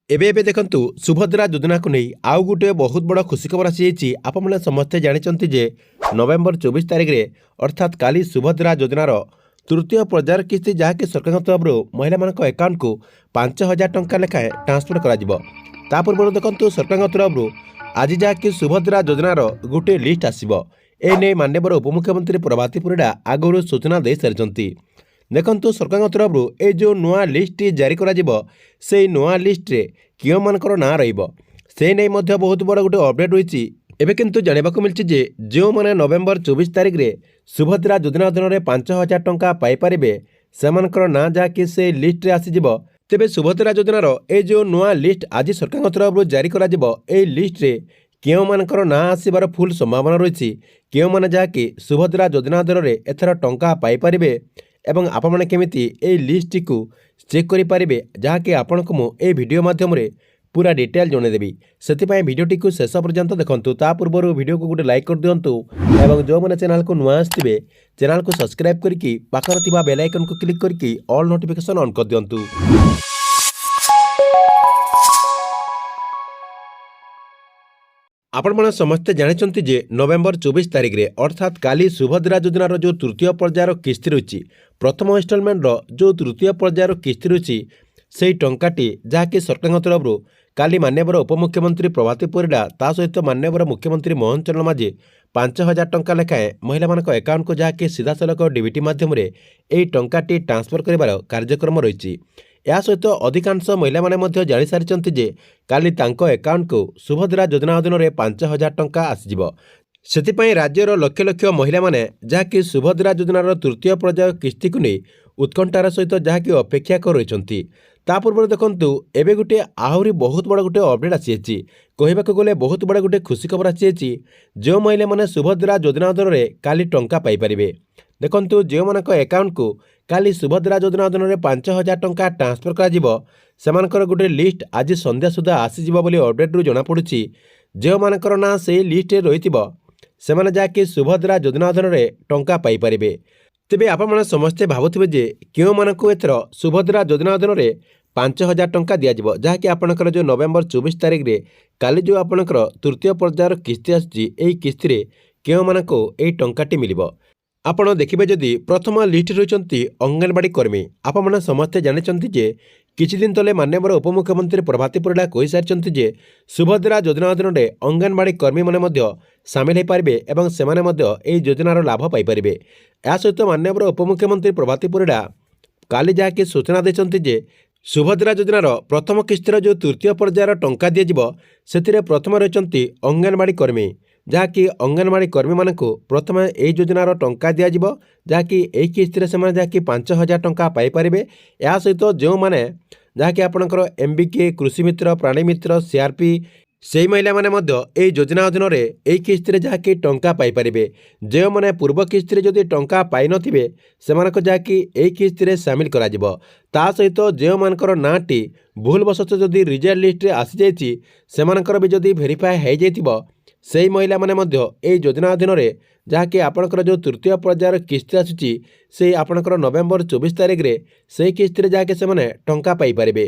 ଏବେ ଦେଖନ୍ତୁ ସୁଭଦ୍ରା ଯୋଜନାକୁ ନେଇ ଆଉ ଗୋଟିଏ ବହୁତ ବଡ଼ ଖୁସି ଖବର ଆସିଯାଇଛି। ଆପଣମାନେ ସମସ୍ତେ ଜାଣିଛନ୍ତି ଯେ ନଭେମ୍ବର 24 ତାରିଖରେ ଅର୍ଥାତ୍ କାଲି ସୁଭଦ୍ରା ଯୋଜନାର ତୃତୀୟ ପର୍ଯ୍ୟାୟର କିସ୍ତି ଯାହାକି ସରକାରଙ୍କ ତରଫରୁ ମହିଳାମାନଙ୍କ ଆକାଉଣ୍ଟକୁ 5,000 ଟଙ୍କା ଲେଖାଏଁ ଟ୍ରାନ୍ସଫର କରାଯିବ। ତା ପୂର୍ବରୁ ଦେଖନ୍ତୁ ସରକାରଙ୍କ ତରଫରୁ ଆଜି ଯାହାକି ସୁଭଦ୍ରା ଯୋଜନାର ଗୋଟିଏ ଲିଷ୍ଟ ଆସିବ। ଏ ନେଇ ମାନ୍ୟବର ଉପମୁଖ୍ୟମନ୍ତ୍ରୀ ପ୍ରଭାତୀ ପରିଡ଼ା ଆଗରୁ ସୂଚନା ଦେଇସାରିଛନ୍ତି। ଦେଖନ୍ତୁ ସରକାରଙ୍କ ତରଫରୁ ଏ ଯେଉଁ ନୂଆ ଲିଷ୍ଟଟି ଜାରି କରାଯିବ ସେହି ନୂଆ ଲିଷ୍ଟରେ କେଉଁମାନଙ୍କର ନାଁ ରହିବ ସେ ନେଇ ମଧ୍ୟ ବହୁତ ବଡ଼ ଗୋଟିଏ ଅପଡେଟ୍ ରହିଛି। ଏବେ କିନ୍ତୁ ଜାଣିବାକୁ ମିଳିଛି ଯେ ଯେଉଁମାନେ ନଭେମ୍ବର 24 ତାରିଖରେ ସୁଭଦ୍ରା ଯୋଜନା ଅଧୀନରେ 5,000 ଟଙ୍କା ପାଇପାରିବେ ସେମାନଙ୍କର ନାଁ ଯାହାକି ସେ ଲିଷ୍ଟରେ ଆସିଯିବ। ତେବେ ସୁଭଦ୍ରା ଯୋଜନାର ଏ ଯେଉଁ ନୂଆ ଲିଷ୍ଟ ଆଜି ସରକାରଙ୍କ ତରଫରୁ ଜାରି କରାଯିବ ଏହି ଲିଷ୍ଟରେ କେଉଁମାନଙ୍କର ନାଁ ଆସିବାର ଫୁଲ୍ ସମ୍ଭାବନା ରହିଛି, କେଉଁମାନେ ଯାହାକି ସୁଭଦ୍ରା ଯୋଜନା ଅଧୀନରେ ଏଥର ଟଙ୍କା ପାଇପାରିବେ ଏବଂ ଆପଣମାନେ କେମିତି ଏହି ଲିଷ୍ଟଟିକୁ ଚେକ୍ କରିପାରିବେ ଯାହାକି ଆପଣଙ୍କୁ ମୁଁ ଏହି ଭିଡ଼ିଓ ମାଧ୍ୟମରେ पूरा डिटेल जनईदेवी। से भिडियोटी शेष पर्यंत देखूँ। ता पूर्व भिडियो को गोटे लाइक कर दिंतु और जो मैंने चैनल को नुआ आसवे चैनल को सब्सक्राइब करके पाखर थिबा बेल आइकन को क्लिक करके ऑल नोटिफिकेशन ऑन कर दिंतु। आपण मैंने समस्ते जानते जे नवेम्बर 24 तारिख रे अर्थात काली सुभद्रा योजनार जो तृतीय पर्यायर किस्ती रही प्रथम इन्स्टलमेंट जो तृतीय पर्यायर किस्ती रही से टंकाटी जहाँकि सरकार तरफ काली मान्यवर उपमुख्यमंत्री प्रभाती परिड़ा ता सहित मान्यवर मुख्यमंत्री मोहन चरण माझी 5,000 टंका लेखाएं महिला अकाउंट को जहाँकि सीधा सड़क डीबीटी मध्यम टंकाटी ट्रांसफर कर कार्यक्रम रही। या सहित अधिकांश महिला माने जानी सारी जे काली तांको अकाउंट को सुभद्रा योजना अधीन में 5,000 टंका आसीजिवो। सेथिपाई राज्यर लक्ष लक्ष महिला माने जहाँकि सुभद्रा योजनार तृतीय पर्याय किस्ती को नहीं उत्कंठार सहित जहाँकि अपेक्षा कर रही। ता पूर्व देखंतु एबे गोटे आहरी बहुत बड़ा गोटे अपडेट आसी कहवाक गले बहुत बड़ा गोटे खुशी खबर आसी जो महिला माने सुभद्रा योजना अधीन में काली टंका पाइपारे। देखंतु जो मानक अकाउंट को काली सुभद्रा योजना अधीन में 5,000 टंका ट्रांसफर कर गोटे लिस्ट आज संध्या सुधा आसीजिवो बोली अपडेट रु जना पड़ुछि। जो मानकर ना से लिस्ट रही सेमाने जाके सुभद्रा योजना अधीन में टंका पाइपारे। तेबे आपण समस्ते भावुथिबे जे केउ मानकु एथर सुभद्रा योजना अधीन में 5,000 टंका दियाजिवो जहाँकि आपणकर जो नवेम्बर 24 तारिख रे काली जो आपणकर तृतीय पर्यायर किस्ती आछि एई किस्ती रे केउ मानकु एई टंकाटी मिलिबो। आपण देखिबे जदि प्रथम लिस्ट रहिचंती अंगनवाड़ी कर्मी। आपण समस्ते जानिचंती जे किछि दिन तले मान्यवर उपमुख्यमंत्री प्रभाती परिड़ा कहि सारिचंती जे सुभद्रा योजना अधीन में अंगनवाड़ी कर्मी माने मध्य सामिल हो पारे एवं सेमाने मध्य एई योजनार लाभ पाई पारिबे। या सहित मान्यवर उपमुख्यमंत्री प्रभाती परिड़ा काली जहाँकि सूचना देछंती जे सुभद्रा योजनार प्रथम किस्तीर जो तृतीय पर्यायर टंका दियाजिवो सेथिरे प्रथम रहिचंती अंगनवाड़ी कर्मी जहाँकि अंगनवाड़ी कर्मी मानकु प्रथम एई योजनार टंका दियाजिवो जहाँकि एई किस्ती रे सेमाने जहाँकि 5,000 टंका पाई पारिबे। या सहित जो माने जहाँकि आपणकर एमबीके कृषि मित्र प्राणी मित्र सीआरपी से महिला माने मध्य एई योजना अधीन में एई किस्ती रे जहाँकि टंका पाई पारिबे। जो माने पूर्व किस्ती रे जदि टंका पाई नथिबे सेमानक जहाँकि एई किस्ती रे शामिल कराजिवो। ता सहित जो मानकर नाटी भूलवशत जदि रिजल्ट लिस्ट रे आसी जाइछि सेमानकर भी जदि वेरीफाई हो जाइथिबो सेई महिला माने मध्य एई योजना अधीन में जहाँकि आपणकर जो तृतीय पर्यायर किस्ती आसुची से आपणकर नवेम्बर 24 तारिख रे से किस्ती रे जहाँकि सेमाने टंका पाई पारिबे।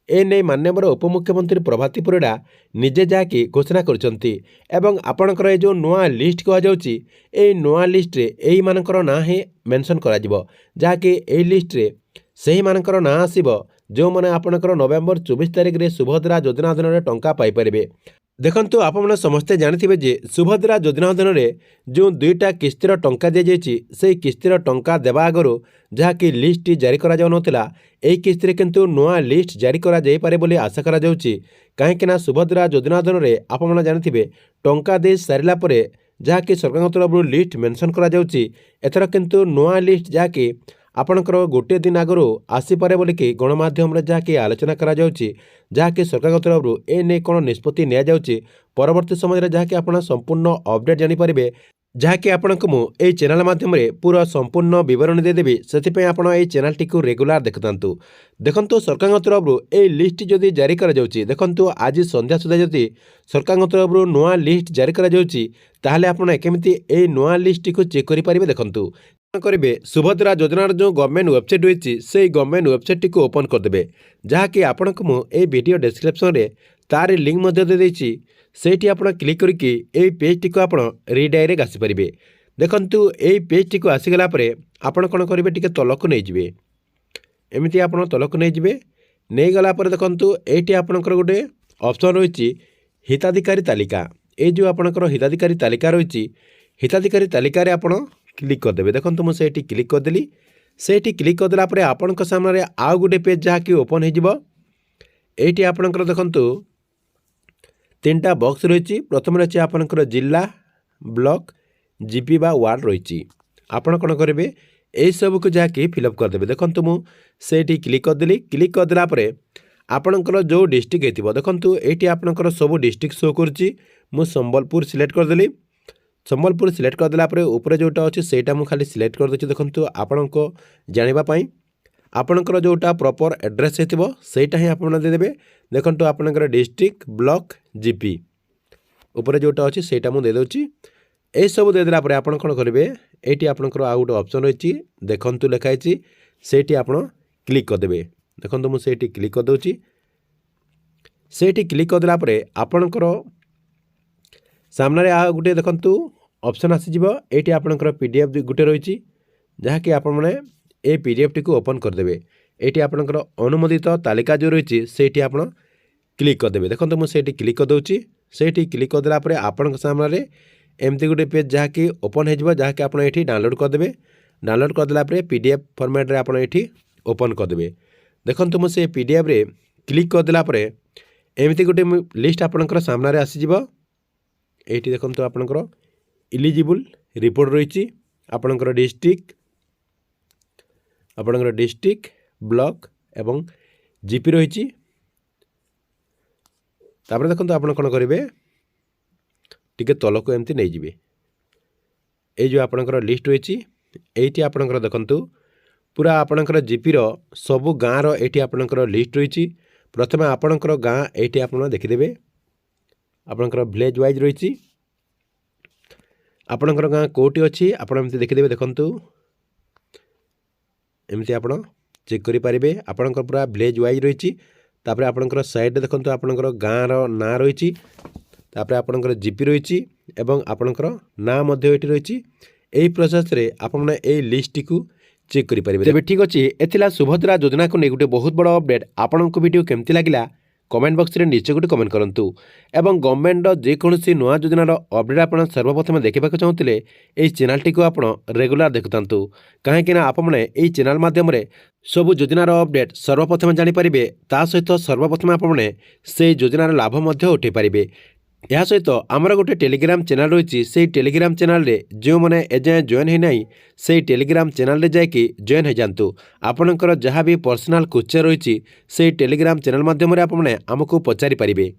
ए नै मान्यवर उपमुख्यमंत्री प्रभाती परिड़ा निजे जहाँकि घोषणा करछंती एवं आपणकर ए जो नुआ लिस्ट कह जाउची ए नुआ लिस्ट रे एई मानकर ना ही मेंशन करा जिवो जहाँकि ए लिस्ट रे सेही मानकर ना आसीबो जो माने आपणकर नवेम्बर 24 तारिख रे सुभद्रा योजना अधीन में टंका पाई पारिबे। देखंतु आपमने समस्ते जानिथिबे जे सुभद्रा योजना अधीन में जो दुईटा किस्तीर टंका दी जाइछि से किस्तीर टंका देवा आगरु जहाँकि लिस्ट जारी करा जाउ नथिला एई किस्ती रे किंतु नुआ लिस्ट जारी करा जाई पारे बोली आशा करा जाउछि। काहेकि ना सुभद्रा योजना अधीन में आपमने जानिथिबे टंका दे सारिला परे जहाँकि सरकार तरफ लिस्ट मेंशन करा जाउछि एथर किंतु नुआ लिस्ट जहाँकि आपणकर गोटे दिन आगु आसीपे बोलिकी गणमाध्यम जहाँकि आलोचना करा जाउछि जहाँकि सरकार तरफ ए नहीं कौन निष्पत्ति नि जाउछि परवर्ती समय जहाँकि आप संपूर्ण अपडेट जानीपारे जहाँकि आपको मुझे चैनल माध्यम पूरा संपूर्ण बरणी देदेवी से आप चैनल टी रेगुलार देखु। देखो सरकार तरफ ए लिस्ट जदि जारी करा जाउछि देखंतु आज संध्या सुधा जदि सरकार तरफ नुआ लिस्ट जारी करा जाउछि ताहले आपण केमिति ए नुआ लिस्ट को चेक करि पारिबे। देखंतु करेंगे सुभद्रा योजनार जो गवर्नमेंट वेबसाइट रही से गवर्नमेंट वेबसाइट टी ओपन करदे जहाँकि आपण को मुझे वीडियो डिस्क्रिप्शन में तार लिंक देदेछि से आप क्लिक करके ये पेज टी आप रिडायरेक्ट आसीपारे। देखु ये पेज टी आसीगला आपण कौन करेंगे टी तलक नहीं जाए एमती आप तलक नहीं जाए नहीं गला देखु ये आपंकर गोटे ऑप्शन रही हिताधिकारी तालिका ये जो आपंकर हिताधिकारी तालिका रही हिताधिकारी तालिकार आपण क्लिक करदे। देखो मुझे क्लिक करदेली से क्लिक करदेला आपण सामने आउ गोटे पेज जहाँकि ओपन होती आपणकर देखु 3टा बॉक्स रही प्रथम रही आपणकर जिला ब्लॉक जीपी बा वार्ड रही आपण कौन करेंगे यही सबको जहाँकि फिलअप करदे। देखो मुझे क्लिक करदेली क्लिक करदेला आपणकर जो डिस्ट्रिक्ट हो देखो ये आपणकर सब डिस्ट्रिक्ट शो करुँची मु संबलपुर सिलेक्ट करदेली संबलपुर सिलेक्ट करदेला ऊपर जोटा अच्छे सेटा मुझे खाली सिलेक्ट करदे। देखो आपण को जानापी आपणकर जोटा प्रॉपर एड्रेस होटा ही आप देदेवे। देखो आपणकर डिस्ट्रिक्ट ब्लॉक जीपी ऊपर जोटा अच्छे सेटा मुझे देदे यही सब देदेला आप कौन करेंगे ये आपणकर आउ गोटे ऑप्शन रही देखु लिखाई से आप क्लिक करदे। देखो मुझे क्लिक करदे से क्लिक करदेला आपणकर सामने आ गोटे देखु ऑप्शन आसीज ये आपणकर पीडीएफ गोटे रही जहाँकि आपण ए पीडीएफ टी ओपन करदे। ये आपणकर अनुमोदित तालिका जो रही से आप क्लिक करदे। देखो मुझे क्लिक करदे से क्लिक करदेला आपण सामने एमती गोटे पेज जहाँकि ओपन हो जहाँकि आप डाउनलोड करदे। डाउनलोड करदेला पीडीएफ फॉर्मेट रे आप ओपन करदे। देखो मुझे पीडीएफ रे क्लिक करदेला एमती गोटे लिस्ट आपणकर सामने आसीज ये देखो आपणकर इलिजिबल रिपोर्ट रही आपणकर डिस्ट्रिक्ट ब्लॉक एवं जीपी रही देखो आप कौन करेंगे टी तलक एमती नहीं जाए ये जो आपणकर लिस्ट रही ये आपणकर देखु पूरा आपणकर जीपी रो सबु गाँव रो आपणकर लिस्ट रही प्रथम आपणकर गाँ ये आप देखीदे आपणकर विलेज वाइज रही आपणकर गाँ कोटी अच्छी आपमती देखीदे। देखु एमती आप चेक करेंगे आपणकर पूरा विलेज वाइज रही आपणकर साइड देखो आपणकर गाँ रो ना रही आपणकर जीपी रही एवं आपणकर ना रही यही प्रोसेस रे आपने यही लिस्ट को चेक करेंगे। तेज ठीक अच्छे एथिला सुभद्रा योजना को नहीं गोटे बहुत बड़ अपडेट आपण वीडियो केमती लगिला कमेंट बॉक्स रे निश्चय गोटे कमेंट करूँ एवं गवर्नमेंट जेकोसी नुआ योजनार अपडेट आप सर्वप्रथम देखा चाहूँगे यही चैनल टी आप रेगुलर देखुं कहीं आपने यही चैनल माध्यम सबू योजनार अपडेट सर्वप्रथम जानीपारे ता सहित सर्वप्रथम आपने से योजनार लाभ उठे पारे। यह सहित आमर गोटे टेलीग्राम चैनल रही से टेलीग्राम चैनल रे जो मैंने एजाएँ जॉइन होना से टेलीग्राम चैनल रे जाकि जॉइन हो जातु आपणकर जहाँ भी पर्सनाल क्वेश्चन रही से टेलीग्राम चैनल माध्यम आपने आमको पचारि पारिबे।